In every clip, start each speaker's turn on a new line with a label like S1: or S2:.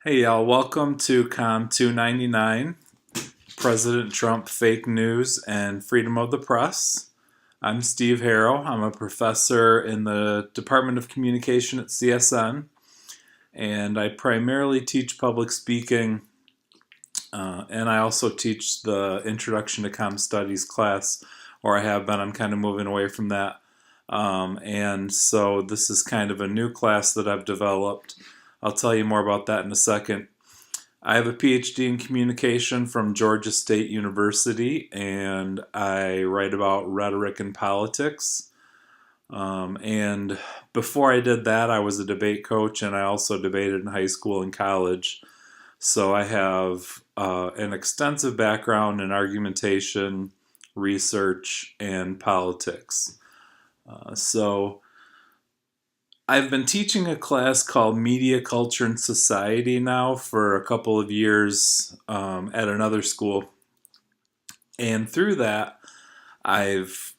S1: Hey y'all, welcome to Com 299, President Trump Fake News and Freedom of the Press. I'm Steve Harrow. I'm a professor in the Department of Communication at CSN, and I primarily teach public speaking, and I also teach the Introduction to Com Studies class, or I have been. I'm kind of moving away from that. And so this is kind of a new class that I've developed. I'll tell you more about that in a second. I have a PhD in communication from Georgia State University, and I write about rhetoric and politics. And before I did that, I was a debate coach, and I also debated in high school and college. So I have an extensive background in argumentation, research, and politics. So I've been teaching a class called Media, Culture, and Society now for a couple of years at another school. And through that, I've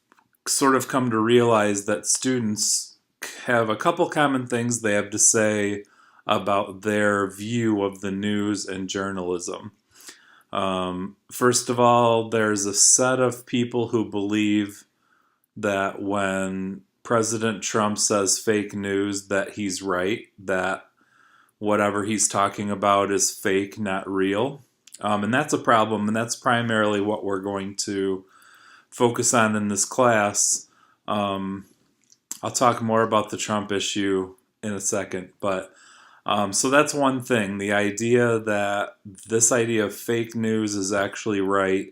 S1: sort of come to realize that students have a couple common things they have to say about their view of the news and journalism. First of all, there's a set of people who believe that when President Trump says fake news, that he's right, that whatever he's talking about is fake, not real. And that's a problem, and that's primarily what we're going to focus on in this class. Um, I'll talk more about the Trump issue in a second, but so that's one thing. The idea that this idea of fake news is actually right.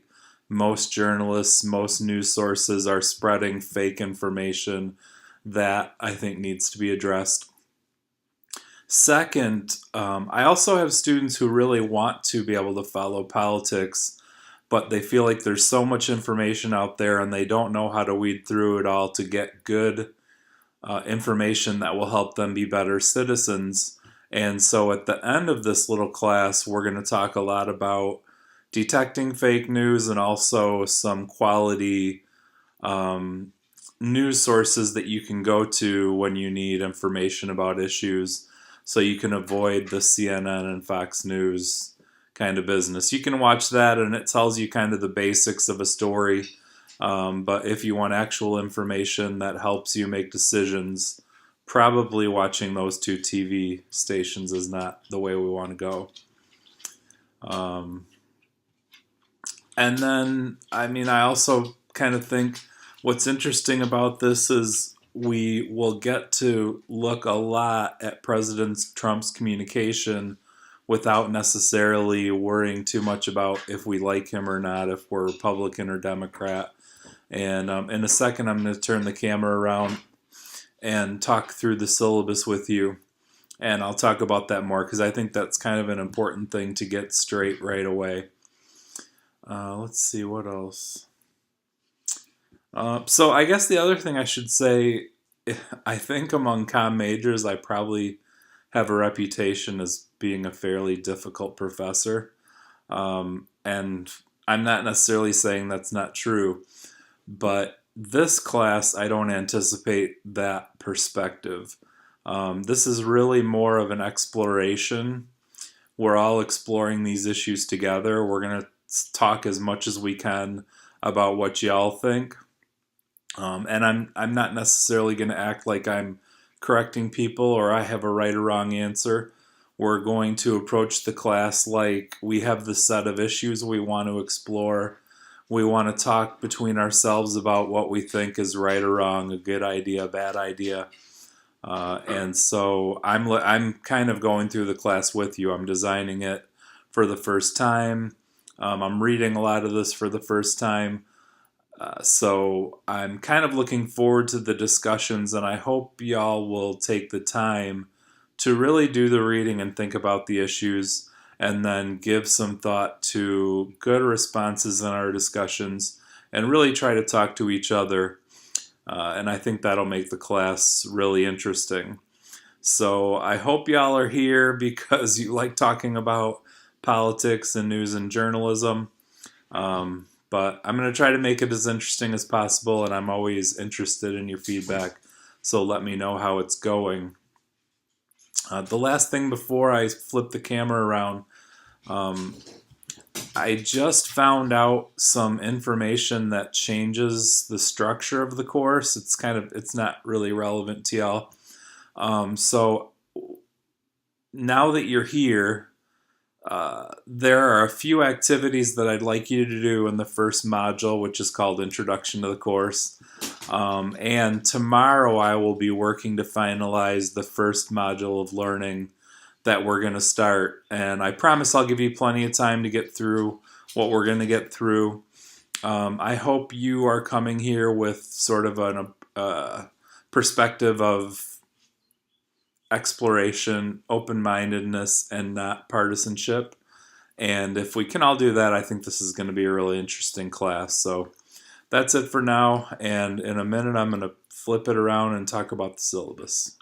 S1: Most journalists, most news sources are spreading fake information. That I think needs to be addressed. Second, I also have students who really want to be able to follow politics, but they feel like there's so much information out there and they don't know how to weed through it all to get good information that will help them be better citizens. And so at the end of this little class, we're going to talk a lot about detecting fake news and also some quality um, news sources that you can go to when you need information about issues so you can avoid the CNN and Fox News kind of business. You can watch that and it tells you kind of the basics of a story. But if you want actual information that helps you make decisions, probably watching those two TV stations is not the way we want to go. Um, and then, I also kind of think what's interesting about this is we will get to look a lot at President Trump's communication without necessarily worrying too much about if we like him or not, if we're Republican or Democrat. And in a second, I'm going to turn the camera around and talk through the syllabus with you. And I'll talk about that more because I think that's kind of an important thing to get straight right away. Let's see, what else? So I guess the other thing I should say, I think among comm majors, I probably have a reputation as being a fairly difficult professor. And I'm not necessarily saying that's not true, but this class, I don't anticipate that perspective. This is really more of an exploration. We're all exploring these issues together. We're going to talk as much as we can about what y'all think. And I'm not necessarily going to act like I'm correcting people or I have a right or wrong answer. We're going to approach the class like we have the set of issues we want to explore. We want to talk between ourselves about what we think is right or wrong, a good idea, a bad idea. And so I'm kind of going through the class with you. I'm designing it for the first time. I'm reading a lot of this for the first time. So I'm kind of looking forward to the discussions, and I hope y'all will take the time to really do the reading and think about the issues, and then give some thought to good responses in our discussions, and really try to talk to each other. And I think that'll make the class really interesting. So I hope y'all are here because you like talking about politics and news and journalism. But I'm going to try to make it as interesting as possible, and I'm always interested in your feedback. So let me know how it's going. The last thing before I flip the camera around, um, I just found out some information that changes the structure of the course. It's not really relevant to y'all. So now that you're here, there are a few activities that I'd like you to do in the first module, which is called Introduction to the Course. And tomorrow I will be working to finalize the first module of learning that we're going to start. And I promise I'll give you plenty of time to get through what we're going to get through. I hope you are coming here with sort of a perspective of exploration, open-mindedness, and not partisanship. And if we can all do that, I think this is going to be a really interesting class. So that's it for now. And in a minute, I'm going to flip it around and talk about the syllabus.